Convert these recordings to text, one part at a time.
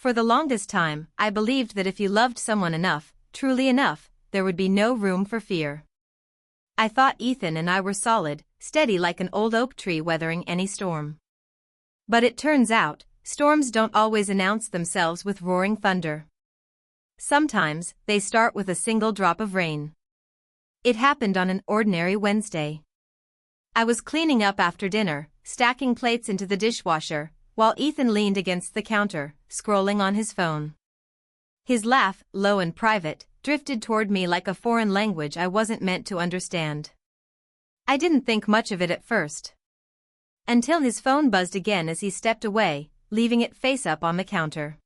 For the longest time, I believed that if you loved someone enough, truly enough, there would be no room for fear. I thought Ethan and I were solid, steady like an old oak tree weathering any storm. But it turns out, storms don't always announce themselves with roaring thunder. Sometimes, they start with a single drop of rain. It happened on an ordinary Wednesday. I was cleaning up after dinner, stacking plates into the dishwasher, while Ethan leaned against the counter, scrolling on his phone. His laugh, low and private, drifted toward me like a foreign language I wasn't meant to understand. I didn't think much of it at first. Until his phone buzzed again as he stepped away, leaving it face up on the counter.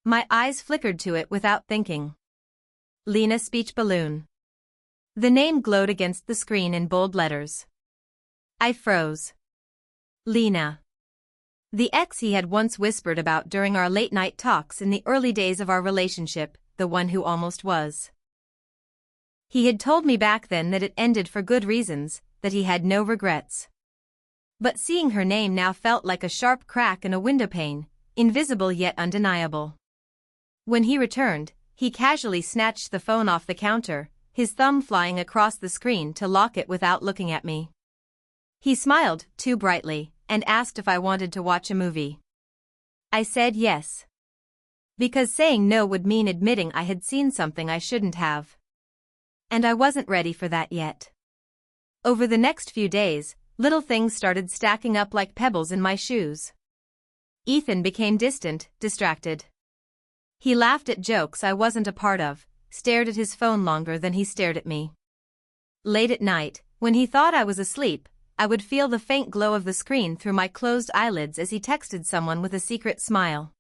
My eyes flickered to it without thinking. Lena Speech Balloon. The name glowed against the screen in bold letters. I froze. Lena. The ex he had once whispered about during our late-night talks in the early days of our relationship, the one who almost was. He had told me back then that it ended for good reasons, that he had no regrets. But seeing her name now felt like a sharp crack in a windowpane, invisible yet undeniable. When he returned, he casually snatched the phone off the counter, his thumb flying across the screen to lock it without looking at me. He smiled, too brightly, and asked if I wanted to watch a movie. I said yes. Because saying no would mean admitting I had seen something I shouldn't have. And I wasn't ready for that yet. Over the next few days, little things started stacking up like pebbles in my shoes. Ethan became distant, distracted. He laughed at jokes I wasn't a part of, stared at his phone longer than he stared at me. Late at night, when he thought I was asleep, I would feel the faint glow of the screen through my closed eyelids as he texted someone with a secret smile.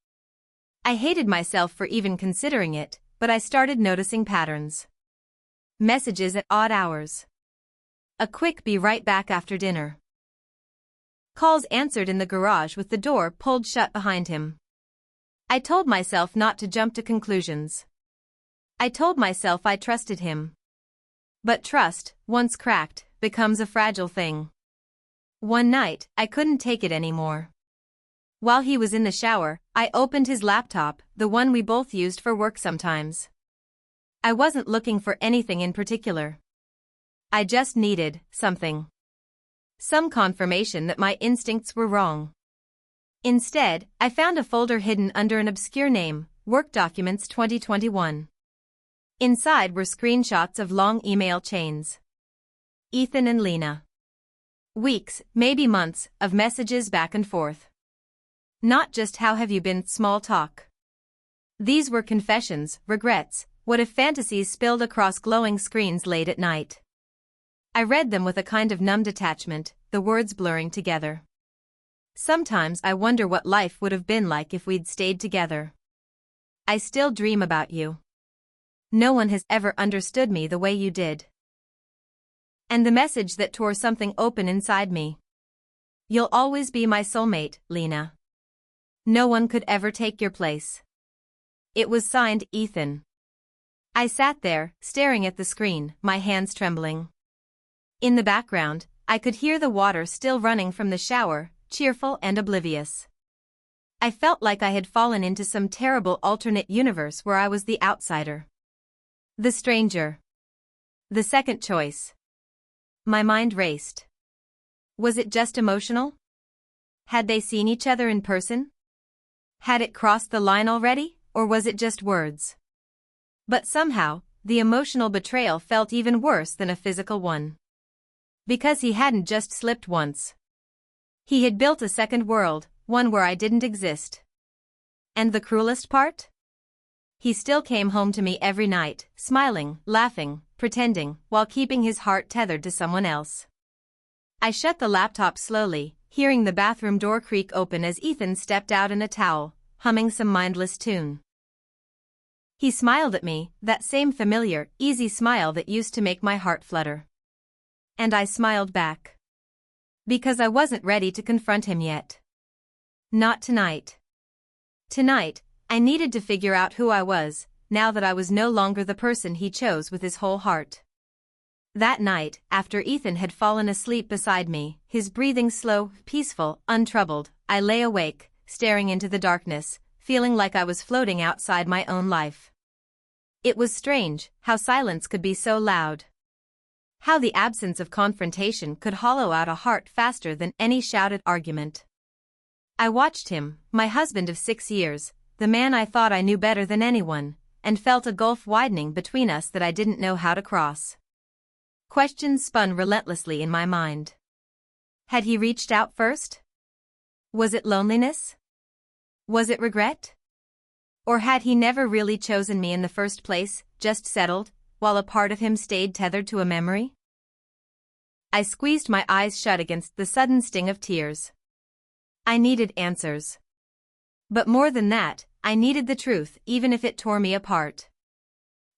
I hated myself for even considering it, but I started noticing patterns. Messages at odd hours. A quick "be right back after dinner." Calls answered in the garage with the door pulled shut behind him. I told myself not to jump to conclusions. I told myself I trusted him. But trust, once cracked, becomes a fragile thing. One night, I couldn't take it anymore. While he was in the shower, I opened his laptop, the one we both used for work sometimes. I wasn't looking for anything in particular. I just needed something. Some confirmation that my instincts were wrong. Instead, I found a folder hidden under an obscure name, Work Documents 2021. Inside were screenshots of long email chains. Ethan and Lena. Weeks, maybe months, of messages back and forth. Not just "how have you been" small talk. These were confessions, regrets, what if fantasies spilled across glowing screens late at night. I read them with a kind of numb detachment, the words blurring together. Sometimes I wonder what life would have been like if we'd stayed together. I still dream about you. No one has ever understood me the way you did. And the message that tore something open inside me. You'll always be my soulmate, Lena. No one could ever take your place. It was signed, Ethan. I sat there, staring at the screen, my hands trembling. In the background, I could hear the water still running from the shower, cheerful and oblivious. I felt like I had fallen into some terrible alternate universe where I was the outsider. The stranger. The second choice. My mind raced. Was it just emotional? Had they seen each other in person? Had it crossed the line already, or was it just words? But somehow, the emotional betrayal felt even worse than a physical one. Because he hadn't just slipped once. He had built a second world, one where I didn't exist. And the cruelest part? He still came home to me every night, smiling, laughing, pretending, while keeping his heart tethered to someone else. I shut the laptop slowly, hearing the bathroom door creak open as Ethan stepped out in a towel, humming some mindless tune. He smiled at me, that same familiar, easy smile that used to make my heart flutter. And I smiled back. Because I wasn't ready to confront him yet. Not tonight. Tonight, I needed to figure out who I was, now that I was no longer the person he chose with his whole heart. That night, after Ethan had fallen asleep beside me, his breathing slow, peaceful, untroubled, I lay awake, staring into the darkness, feeling like I was floating outside my own life. It was strange how silence could be so loud. How the absence of confrontation could hollow out a heart faster than any shouted argument. I watched him, my husband of 6 years, the man I thought I knew better than anyone, and felt a gulf widening between us that I didn't know how to cross. Questions spun relentlessly in my mind. Had he reached out first? Was it loneliness? Was it regret? Or had he never really chosen me in the first place, just settled, while a part of him stayed tethered to a memory? I squeezed my eyes shut against the sudden sting of tears. I needed answers. But more than that, I needed the truth even if it tore me apart.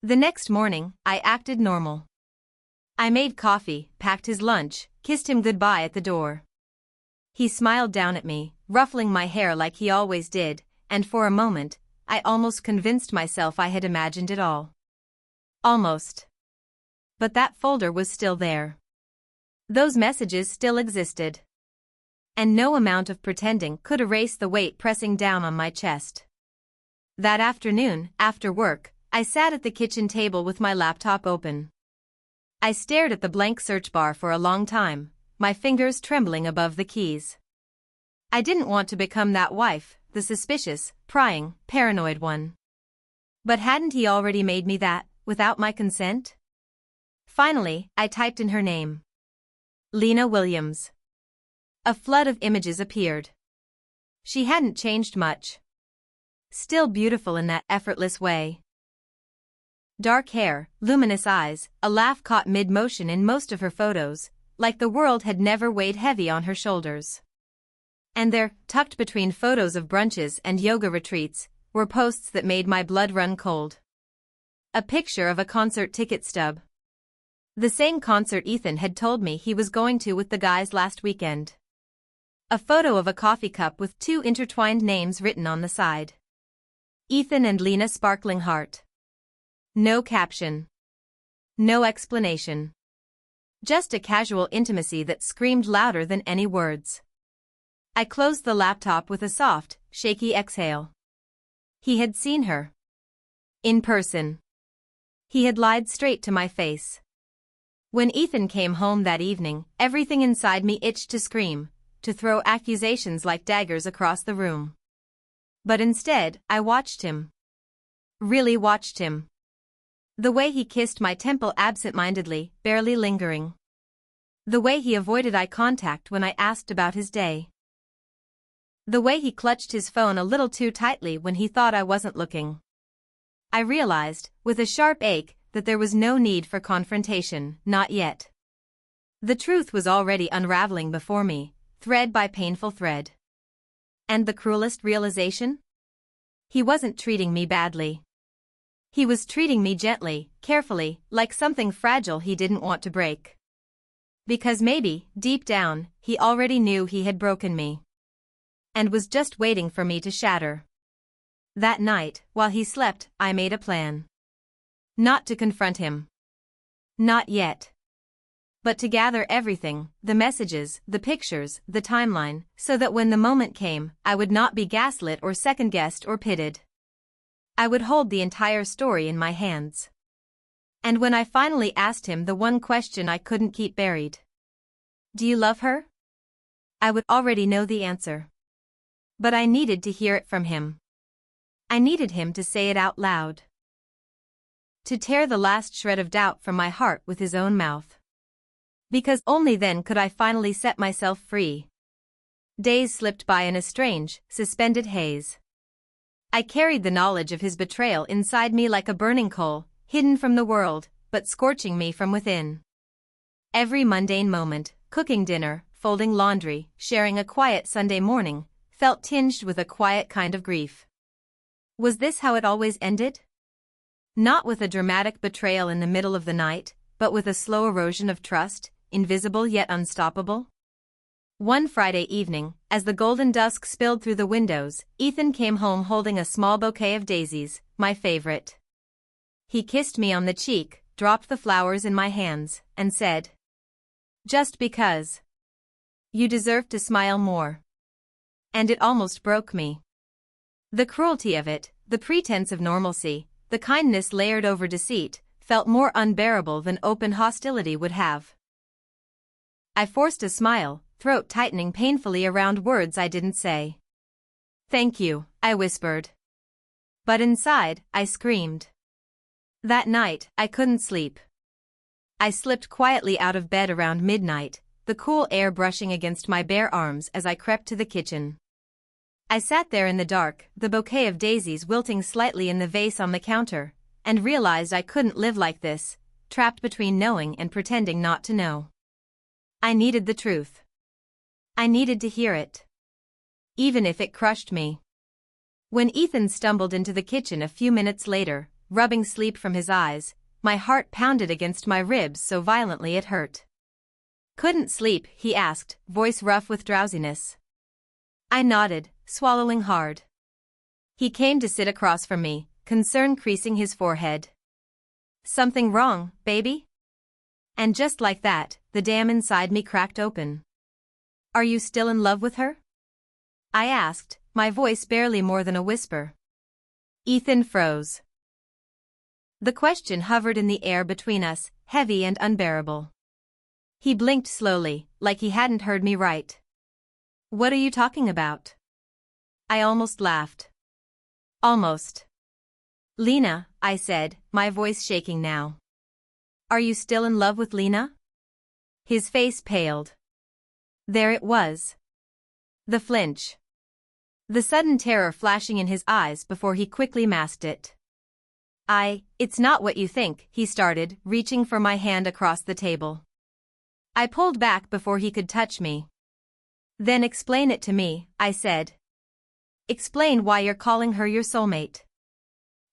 The next morning, I acted normal. I made coffee, packed his lunch, kissed him goodbye at the door. He smiled down at me, ruffling my hair like he always did, and for a moment, I almost convinced myself I had imagined it all. Almost. But that folder was still there. Those messages still existed. And no amount of pretending could erase the weight pressing down on my chest. That afternoon, after work, I sat at the kitchen table with my laptop open. I stared at the blank search bar for a long time, my fingers trembling above the keys. I didn't want to become that wife, the suspicious, prying, paranoid one. But hadn't he already made me that, without my consent? Finally, I typed in her name. Lena Williams. A flood of images appeared. She hadn't changed much. Still beautiful in that effortless way. Dark hair, luminous eyes, a laugh caught mid-motion in most of her photos, like the world had never weighed heavy on her shoulders. And there, tucked between photos of brunches and yoga retreats, were posts that made my blood run cold. A picture of a concert ticket stub. The same concert Ethan had told me he was going to with the guys last weekend. A photo of a coffee cup with 2 intertwined names written on the side. Ethan and Lena Sparkling Heart. No caption. No explanation. Just a casual intimacy that screamed louder than any words. I closed the laptop with a soft, shaky exhale. He had seen her. In person. He had lied straight to my face. When Ethan came home that evening, everything inside me itched to scream, to throw accusations like daggers across the room. But instead, I watched him. Really watched him. The way he kissed my temple absent-mindedly, barely lingering. The way he avoided eye contact when I asked about his day. The way he clutched his phone a little too tightly when he thought I wasn't looking. I realized, with a sharp ache, that there was no need for confrontation, not yet. The truth was already unraveling before me, thread by painful thread. And the cruelest realization? He wasn't treating me badly. He was treating me gently, carefully, like something fragile he didn't want to break. Because maybe, deep down, he already knew he had broken me. And was just waiting for me to shatter. That night, while he slept, I made a plan. Not to confront him. Not yet. But to gather everything, the messages, the pictures, the timeline, so that when the moment came, I would not be gaslit or second-guessed or pitted. I would hold the entire story in my hands. And when I finally asked him the one question I couldn't keep buried. Do you love her? I would already know the answer. But I needed to hear it from him. I needed him to say it out loud. To tear the last shred of doubt from my heart with his own mouth. Because only then could I finally set myself free. Days slipped by in a strange, suspended haze. I carried the knowledge of his betrayal inside me like a burning coal, hidden from the world, but scorching me from within. Every mundane moment, cooking dinner, folding laundry, sharing a quiet Sunday morning, felt tinged with a quiet kind of grief. Was this how it always ended? Not with a dramatic betrayal in the middle of the night, but with a slow erosion of trust, invisible yet unstoppable? One Friday evening, as the golden dusk spilled through the windows, Ethan came home holding a small bouquet of daisies, my favorite. He kissed me on the cheek, dropped the flowers in my hands, and said, "Just because. You deserve to smile more." And it almost broke me. The cruelty of it, the pretense of normalcy, the kindness layered over deceit, felt more unbearable than open hostility would have. I forced a smile, throat tightening painfully around words I didn't say. "Thank you," I whispered. But inside, I screamed. That night, I couldn't sleep. I slipped quietly out of bed around midnight, the cool air brushing against my bare arms as I crept to the kitchen. I sat there in the dark, the bouquet of daisies wilting slightly in the vase on the counter, and realized I couldn't live like this, trapped between knowing and pretending not to know. I needed the truth. I needed to hear it. Even if it crushed me. When Ethan stumbled into the kitchen a few minutes later, rubbing sleep from his eyes, my heart pounded against my ribs so violently it hurt. "Couldn't sleep?" he asked, voice rough with drowsiness. I nodded, swallowing hard. He came to sit across from me, concern creasing his forehead. "Something wrong, baby?" And just like that, the dam inside me cracked open. "Are you still in love with her?" I asked, my voice barely more than a whisper. Ethan froze. The question hovered in the air between us, heavy and unbearable. He blinked slowly, like he hadn't heard me right. "What are you talking about?" I almost laughed. "Almost." "Lena," I said, my voice shaking now. "Are you still in love with Lena?" His face paled. There it was. The flinch. The sudden terror flashing in his eyes before he quickly masked it. It's not what you think," he started, reaching for my hand across the table. I pulled back before he could touch me. "Then explain it to me," I said. "Explain why you're calling her your soulmate.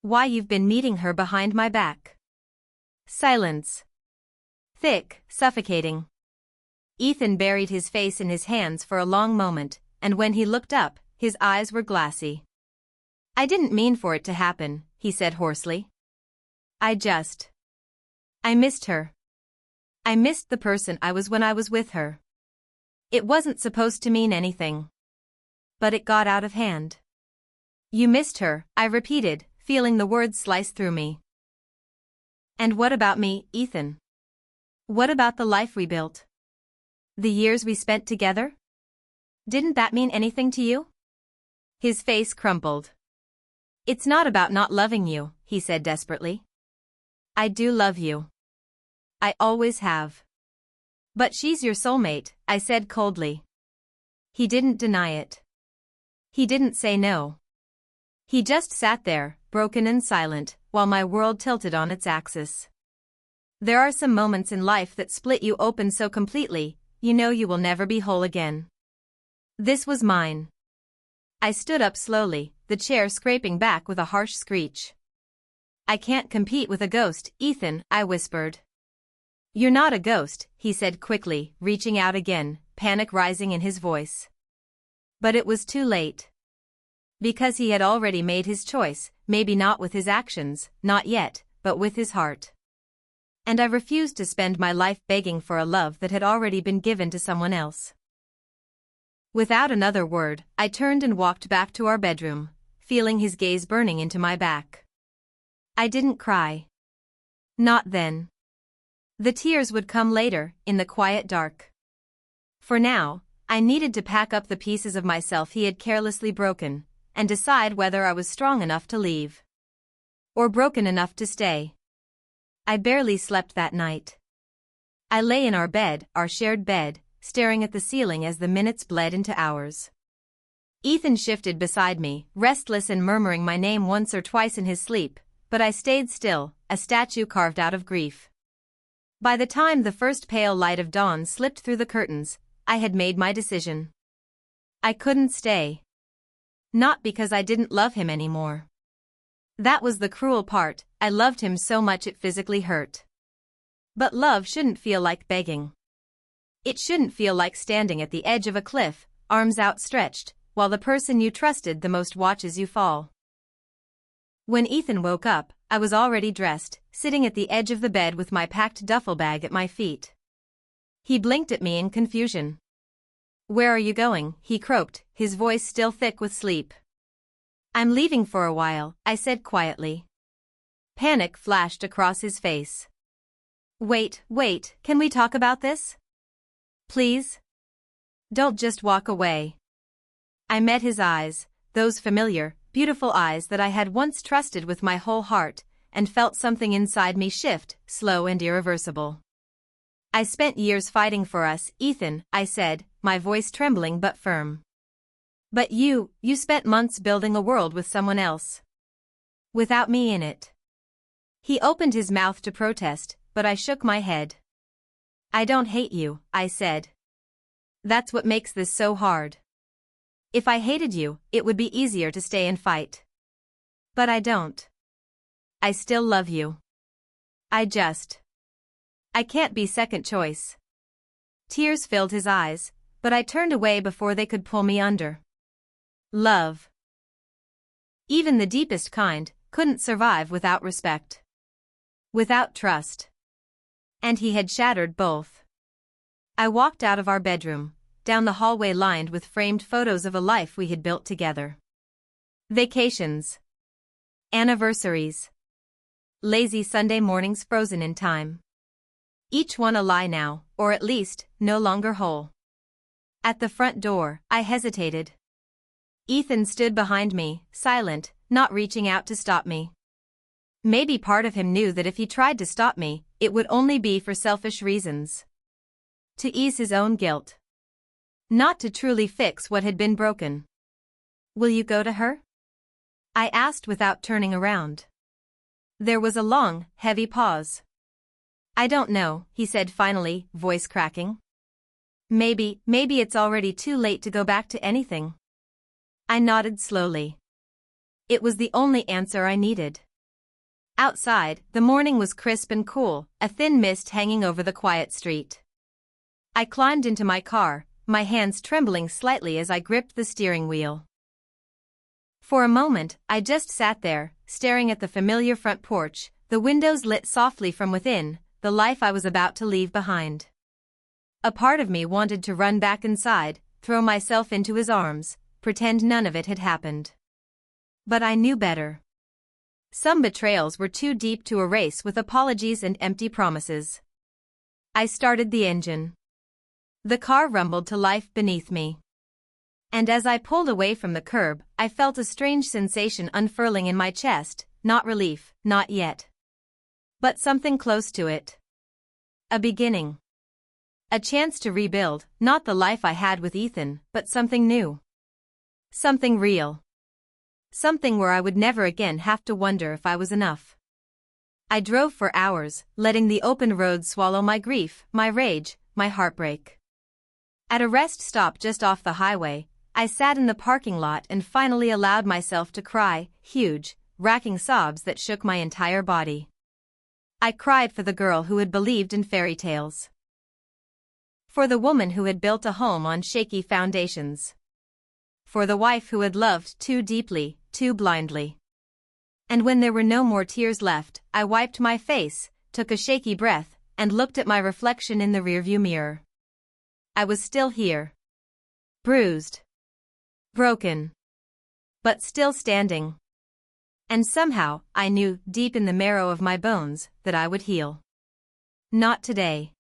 Why you've been meeting her behind my back." Silence. Thick, suffocating. Ethan buried his face in his hands for a long moment, and when he looked up, his eyes were glassy. "I didn't mean for it to happen," he said hoarsely. I missed her. I missed the person I was when I was with her. It wasn't supposed to mean anything. But it got out of hand." "You missed her," I repeated, feeling the words slice through me. "And what about me, Ethan? What about the life we built? The years we spent together? Didn't that mean anything to you?" His face crumpled. "It's not about not loving you," he said desperately. "I do love you. I always have. But she's your soulmate," I said coldly. He didn't deny it. He didn't say no. He just sat there, broken and silent, while my world tilted on its axis. There are some moments in life that split you open so completely, you know you will never be whole again. This was mine. I stood up slowly, the chair scraping back with a harsh screech. "I can't compete with a ghost, Ethan," I whispered. "You're not a ghost," he said quickly, reaching out again, panic rising in his voice. But it was too late. Because he had already made his choice, maybe not with his actions, not yet, but with his heart. And I refused to spend my life begging for a love that had already been given to someone else. Without another word, I turned and walked back to our bedroom, feeling his gaze burning into my back. I didn't cry. Not then. The tears would come later, in the quiet dark. For now, I needed to pack up the pieces of myself he had carelessly broken, and decide whether I was strong enough to leave. Or broken enough to stay. I barely slept that night. I lay in our bed, our shared bed, staring at the ceiling as the minutes bled into hours. Ethan shifted beside me, restless and murmuring my name once or twice in his sleep, but I stayed still, a statue carved out of grief. By the time the first pale light of dawn slipped through the curtains, I had made my decision. I couldn't stay. Not because I didn't love him anymore. That was the cruel part, I loved him so much it physically hurt. But love shouldn't feel like begging. It shouldn't feel like standing at the edge of a cliff, arms outstretched, while the person you trusted the most watches you fall. When Ethan woke up, I was already dressed, sitting at the edge of the bed with my packed duffel bag at my feet. He blinked at me in confusion. "Where are you going?" he croaked, his voice still thick with sleep. I'm leaving for a while, I said quietly. Panic flashed across his face. Wait, can we talk about this? Please? Don't just walk away. I met his eyes, those familiar, beautiful eyes that I had once trusted with my whole heart, and felt something inside me shift, slow and irreversible. I spent years fighting for us, Ethan, I said, my voice trembling but firm. But you spent months building a world with someone else. Without me in it. He opened his mouth to protest, but I shook my head. I don't hate you, I said. That's what makes this so hard. If I hated you, it would be easier to stay and fight. But I don't. I still love you. I can't be second choice. Tears filled his eyes, but I turned away before they could pull me under. Love. Even the deepest kind couldn't survive without respect. Without trust. And he had shattered both. I walked out of our bedroom, down the hallway lined with framed photos of a life we had built together. Vacations. Anniversaries. Lazy Sunday mornings frozen in time. Each one a lie now, or at least, no longer whole. At the front door, I hesitated. Ethan stood behind me, silent, not reaching out to stop me. Maybe part of him knew that if he tried to stop me, it would only be for selfish reasons. To ease his own guilt. Not to truly fix what had been broken. Will you go to her? I asked without turning around. There was a long, heavy pause. I don't know, he said finally, voice cracking. Maybe it's already too late to go back to anything. I nodded slowly. It was the only answer I needed. Outside, the morning was crisp and cool, a thin mist hanging over the quiet street. I climbed into my car, my hands trembling slightly as I gripped the steering wheel. For a moment, I just sat there, staring at the familiar front porch, the windows lit softly from within, the life I was about to leave behind. A part of me wanted to run back inside, throw myself into his arms, pretend none of it had happened. But I knew better. Some betrayals were too deep to erase with apologies and empty promises. I started the engine. The car rumbled to life beneath me. And as I pulled away from the curb, I felt a strange sensation unfurling in my chest, not relief, not yet. But something close to it. A beginning. A chance to rebuild, not the life I had with Ethan, but something new. Something real. Something where I would never again have to wonder if I was enough. I drove for hours, letting the open road swallow my grief, my rage, my heartbreak. At a rest stop just off the highway, I sat in the parking lot and finally allowed myself to cry, huge, racking sobs that shook my entire body. I cried for the girl who had believed in fairy tales. For the woman who had built a home on shaky foundations. For the wife who had loved too deeply, too blindly. And when there were no more tears left, I wiped my face, took a shaky breath, and looked at my reflection in the rearview mirror. I was still here. Bruised. Broken. But still standing. And somehow, I knew, deep in the marrow of my bones, that I would heal. Not today.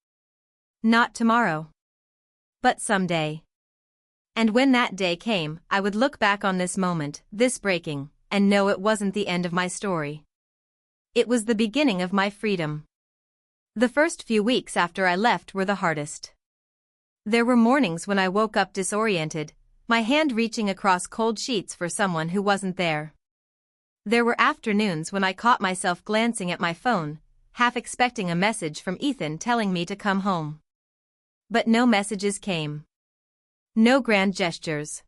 Not tomorrow. But someday. And when that day came, I would look back on this moment, this breaking, and know it wasn't the end of my story. It was the beginning of my freedom. The first few weeks after I left were the hardest. There were mornings when I woke up disoriented, my hand reaching across cold sheets for someone who wasn't there. There were afternoons when I caught myself glancing at my phone, half expecting a message from Ethan telling me to come home. But no messages came. No grand gestures.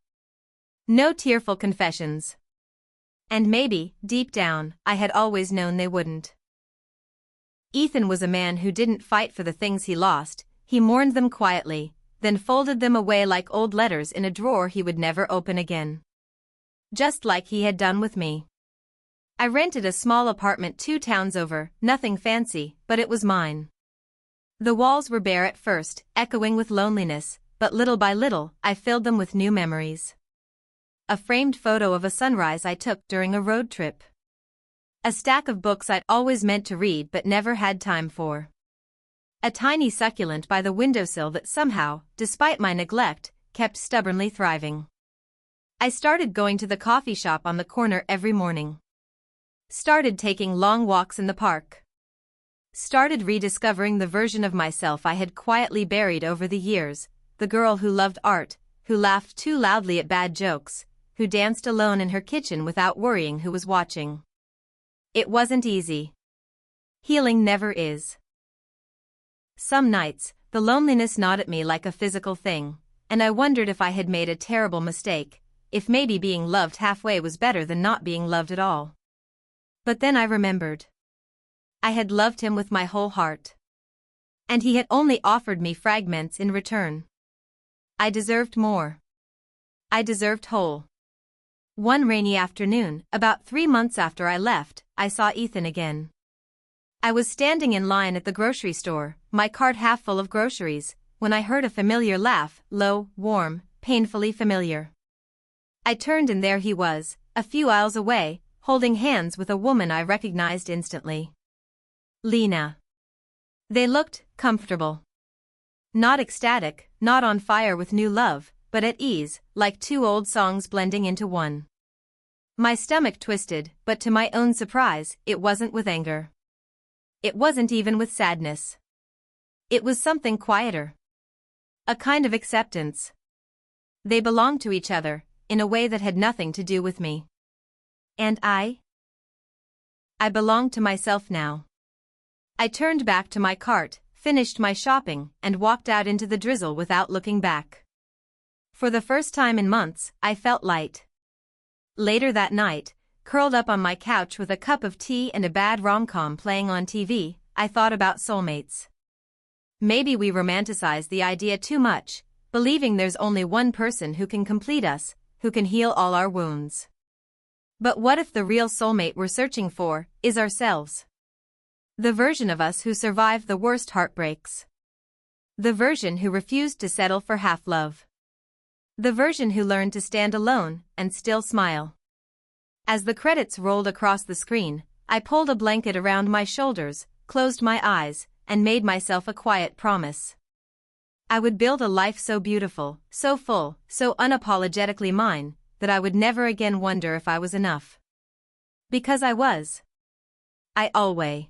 No tearful confessions. And maybe, deep down, I had always known they wouldn't. Ethan was a man who didn't fight for the things he lost, he mourned them quietly, then folded them away like old letters in a drawer he would never open again. Just like he had done with me. I rented a small apartment 2 towns over, nothing fancy, but it was mine. The walls were bare at first, echoing with loneliness, but little by little, I filled them with new memories. a framed photo of a sunrise I took during a road trip. A stack of books I'd always meant to read but never had time for. A tiny succulent by the windowsill that somehow, despite my neglect, kept stubbornly thriving. I started going to the coffee shop on the corner every morning. Started taking long walks in the park. Started rediscovering the version of myself I had quietly buried over the years, the girl who loved art, who laughed too loudly at bad jokes, who danced alone in her kitchen without worrying who was watching. It wasn't easy. Healing never is. Some nights, the loneliness gnawed at me like a physical thing, and I wondered if I had made a terrible mistake, if maybe being loved halfway was better than not being loved at all. But then I remembered. I had loved him with my whole heart. And he had only offered me fragments in return. I deserved more. I deserved whole. One rainy afternoon, about 3 months after I left, I saw Ethan again. I was standing in line at the grocery store, my cart half full of groceries, when I heard a familiar laugh, low, warm, painfully familiar. I turned and there he was, a few aisles away, holding hands with a woman I recognized instantly. Lena. They looked comfortable. Not ecstatic, not on fire with new love, but at ease, like two old songs blending into one. My stomach twisted, but to my own surprise, it wasn't with anger. It wasn't even with sadness. It was something quieter. A kind of acceptance. They belonged to each other, in a way that had nothing to do with me. And I belonged to myself now. I turned back to my cart, finished my shopping, and walked out into the drizzle without looking back. For the first time in months, I felt light. Later that night, curled up on my couch with a cup of tea and a bad rom-com playing on TV, I thought about soulmates. Maybe we romanticize the idea too much, believing there's only one person who can complete us, who can heal all our wounds. But what if the real soulmate we're searching for is ourselves? The version of us who survived the worst heartbreaks. The version who refused to settle for half love. The version who learned to stand alone and still smile. As the credits rolled across the screen, I pulled a blanket around my shoulders, closed my eyes, and made myself a quiet promise. I would build a life so beautiful, so full, so unapologetically mine, that I would never again wonder if I was enough. Because I was. I always.